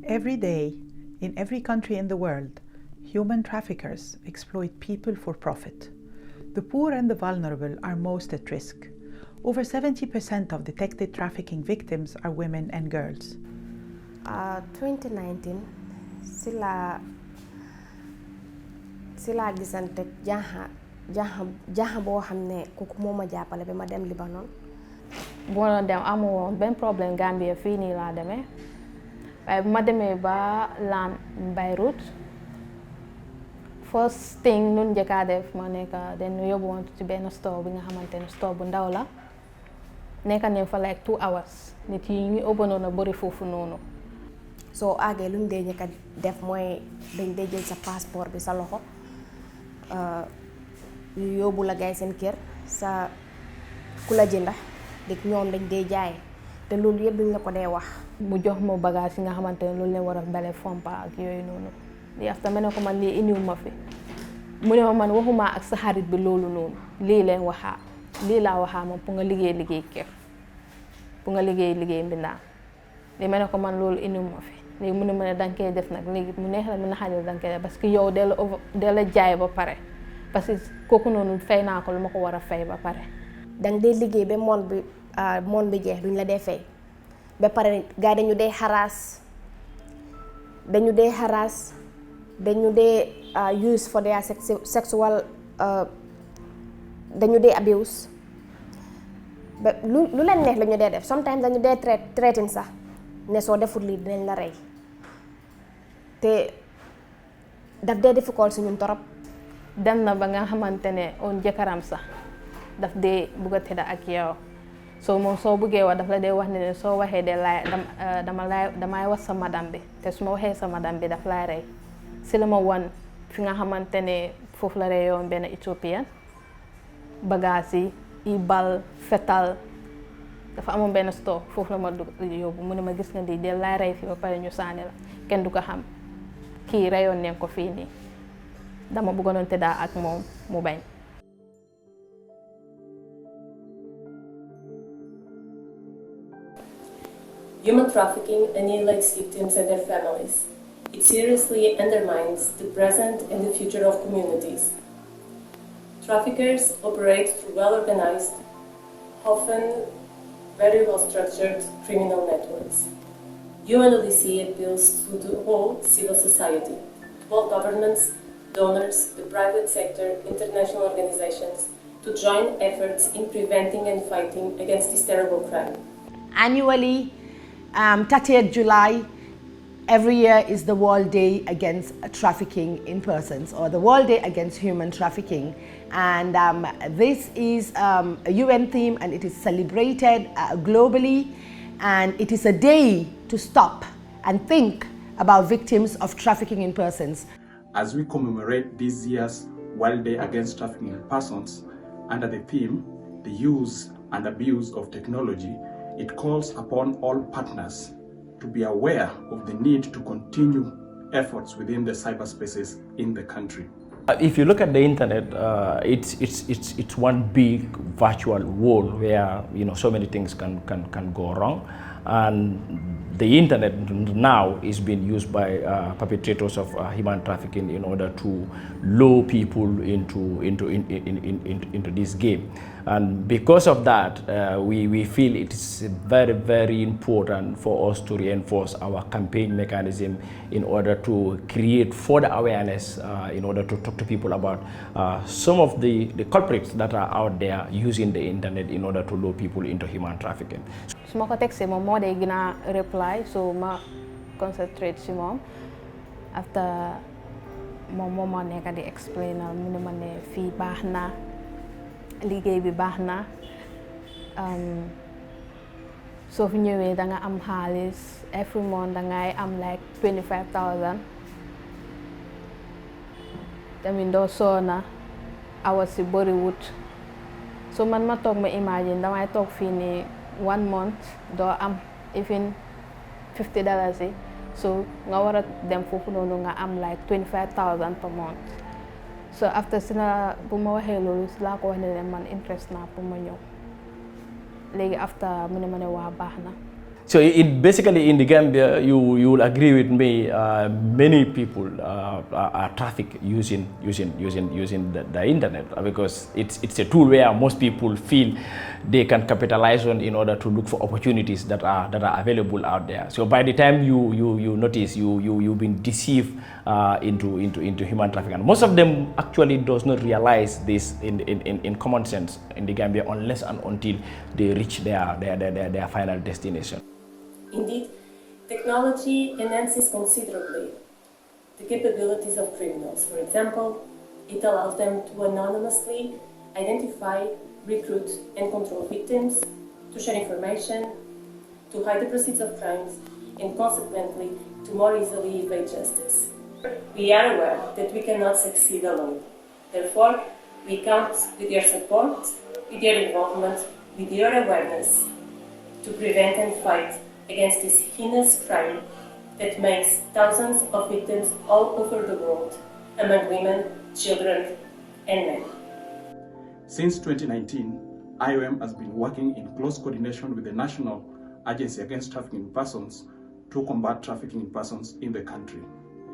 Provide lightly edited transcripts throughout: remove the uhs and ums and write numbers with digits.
Every day, in every country in the world, human traffickers exploit people for profit. The poor and the vulnerable are most at risk. Over 70% of detected trafficking victims are women and girls. 2019, sila gisante jaha bo xamne koku moma jappale be ma dem Libanon. Bu ma dem amu won ben problème Gambia fii nii laa demee waaye bu ma demee ba land Beirut first thing nun njëkkaa def ma nekk den yóbbu woon ci benn store bi nga xamante ne store bu ndaw la nekka ne fa like 2 hours nit yi ngi ëppanoon a bëri foofu noonu. soo àggee lu ñu dee njëkk a def mooy dañ dee jël sa passeport bi sa loxo ñu yóbbu la gaay seen kër sa ku la jënda dik ñoom dañ dee jaay te loolu yëpp duñ la ko dee wax. mu jox ma bagage yi nga xamante ne loolu leen war a bale fompa ak yooyu noonu lii afta ma ne ko man lii indiwu ma fi mu ne ma man waxuma ak sa xarit bi loolu noonu lii leen waxaa lii laa waxaa moom pour nga liggéey kër pour nga liggéey mbindaan lii ma ne ko man loolu indiwu ma fi léegi mu ne ma ne danga koy def nag léegi mu neex la mu naxañal danga koy def parce que yow dee la jaay ba pare parce que kooku noonu fay naa ko lu ma ko war a fay ba pare. danga dee liggéey ba moon bi jeex duñ la dee fay ba pare gars dañu dee harass dañu dee use for their sexual dañu dee abuse ba lu leen neex la ñu dee def sometimes dañu dee threaten sax ne soo deful lii dinañ la rey te daf dee difficult si ñun torop. dem na ba nga xamante ne on jëkkëram sax daf dee bugg a tëdd ak yow soo moom soo buggee wax daf la dee wax ne soo waxee de damay wax sa madame bi te su ma waxee sa madame bi daf lay rey si la ma wan fi nga xamante ne foofu la reyoon benn Ethiopian bagage yi bal fetal dafa amoon benn store foofu la ma yóbbu mu ne ma gis nga di de lay rey fi ba pare ñu saani la kenn du ko xam kii reyoon neen ko fii nii dama bëggoon tëddaa ak moom mu bañ. Human trafficking annihilates victims and their families. It seriously undermines the present and the future of communities. Traffickers operate through well-organized, often very well-structured criminal networks. UNODC appeals to the whole civil society, to all governments, donors, the private sector, international organizations, to join efforts in preventing and fighting against this terrible crime. Annually, 30th July, every year is the World Day Against Trafficking in Persons, or the World Day Against Human Trafficking. And this is a UN theme, and it is celebrated globally. And it is a day to stop and think about victims of trafficking in persons. As we commemorate this year's World Day Against Trafficking in Persons, under the theme, the use and abuse of technology, it calls upon all partners to be aware of the need to continue efforts within the cyberspaces in the country. If you look at the internet, it's one big virtual world where so many things can go wrong, and the internet now is being used by perpetrators of human trafficking in order to lure people into this game. And because of that, we feel it is very, very important for us to reinforce our campaign mechanism in order to create further awareness, in order to talk to people about some of the culprits that are out there using the internet in order to lure people into human trafficking. su ma ko textee moom moo dee gën a reply so ma concentrate si moom after moom moo nekk di explainal mu ne ma ne fii baax na liggéey bi baax na soo fi ñëwee da nga am xaalis every month da ngay am like 25,000 tamit doo soona awa si bëriwut so man ma toog ma imagine damay toog fii nii 1 month doo am even $50 yi so nga war a dem foofu noonu nga am like 25,000 per month so after sina bu ma waxee loolu si laa ko wax ne man interest naa pour ma ñëw léegi after mu ne ma ne waa baax na. So basically in the Gambia, you will agree with me. Many people are trafficked using the internet, because it's a tool where most people feel they can capitalize on in order to look for opportunities that are available out there. So by the time you notice you've been deceived into human trafficking, most of them actually does not realize this in common sense in the Gambia unless and until they reach their final destination. Indeed, technology enhances considerably the capabilities of criminals. For example, it allows them to anonymously identify, recruit and control victims, to share information, to hide the proceeds of crimes, and consequently to more easily evade justice. We are aware that we cannot succeed alone. Therefore, we count with your support, with your involvement, with your awareness to prevent and fight against this heinous crime that makes thousands of victims all over the world, among women, children, and men. Since 2019, IOM has been working in close coordination with the National Agency Against Trafficking in Persons to combat trafficking in persons in the country.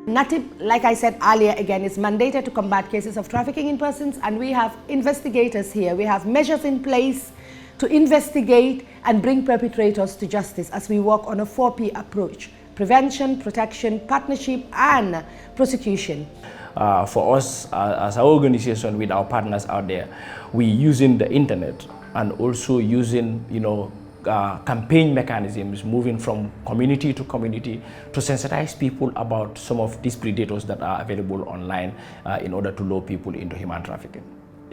NATIP, like I said earlier, again, is mandated to combat cases of trafficking in persons, and we have investigators here. We have measures in place to investigate and bring perpetrators to justice as we work on a 4P approach: prevention, protection, partnership, and prosecution. For us as an organization with our partners out there, we using the internet and also using campaign mechanisms, moving from community to community to sensitize people about some of these predators that are available online in order to lure people into human trafficking.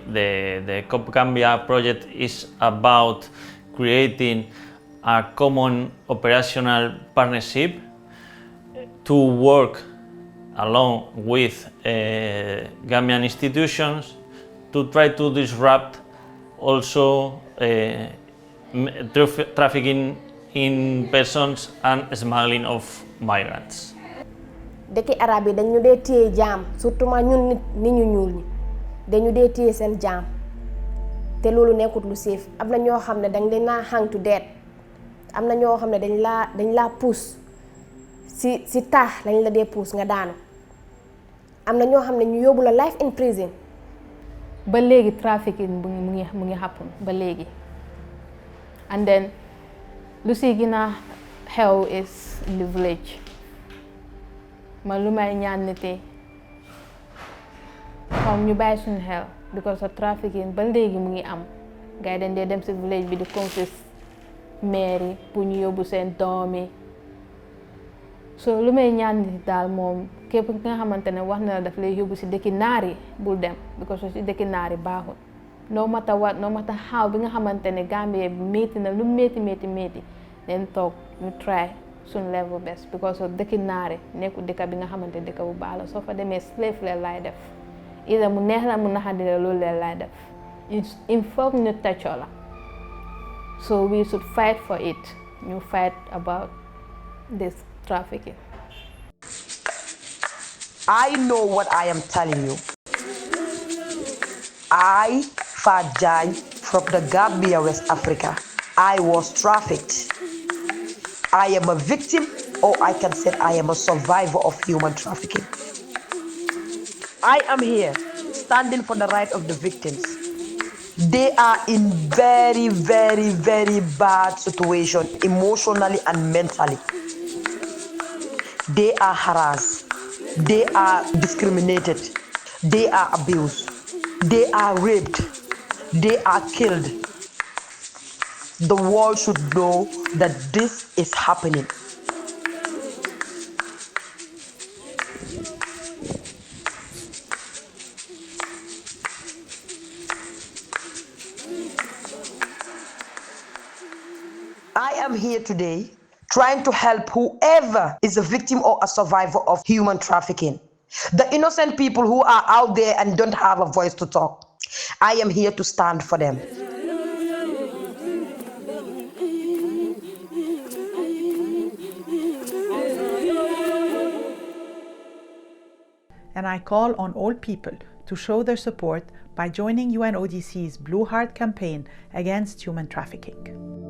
The COP Gambia project is about creating a common operational partnership to work along with Gambian institutions to try to disrupt also trafficking in persons and smuggling of migrants. Dëkki arab yi dañu dee téye jaam, surtout ma ñun nit ñu ñuul ñi dañu dee téye seen jaam te loolu nekkut lu safe. Am na ñoo xam ne dañ leen naa hang to death, am na ñoo xam ne dañ laa puus si taax lañ la dee puus nga daanu, am na ñoo xam ne ñu yóbbu la life in prison. Ba léegi trafficking mu ngi happen ba léegi, and then lu si gën a xew is in the village. Man lu may ñaan nit yi comme ñu bàyyi suñu xel because of trafficking ba léegi mu ngi am. Gars yi dañ dee dem si village bi di confis maire yi pour ñu yóbbu seen doom yi. So lu may ñaan nit daal moom képp ki nga xamante ne wax na la daf lay yóbbu si dëkki naar yi bul dem because si dëkki naar yi baaxul. No matter what, no matter how bi nga xamante ne Gambia bi métti na lu métti leen toog ñu try suñ level best because of dëkki naar yi nekkul dëkk bi nga xamante dëkk bu baax la. Soo fa demee slave leen lay def, ida mu neex la mu naxadi la loolu leen lay def. Il faut ñu tàccoo la. So we should fight for it. You fight about this trafficking. I know what I am telling you. I, Fajai, from the Gambia, West Africa, I was trafficked. I am a victim, or I can say I am a survivor of human trafficking. I am here standing for the right of the victims. They are in very, very, very bad situation, emotionally and mentally. They are harassed. They are discriminated. They are abused. They are raped. They are killed. The world should know that this is happening. I am here today trying to help whoever is a victim or a survivor of human trafficking. The innocent people who are out there and don't have a voice to talk. I am here to stand for them. And I call on all people to show their support by joining UNODC's Blue Heart campaign against human trafficking.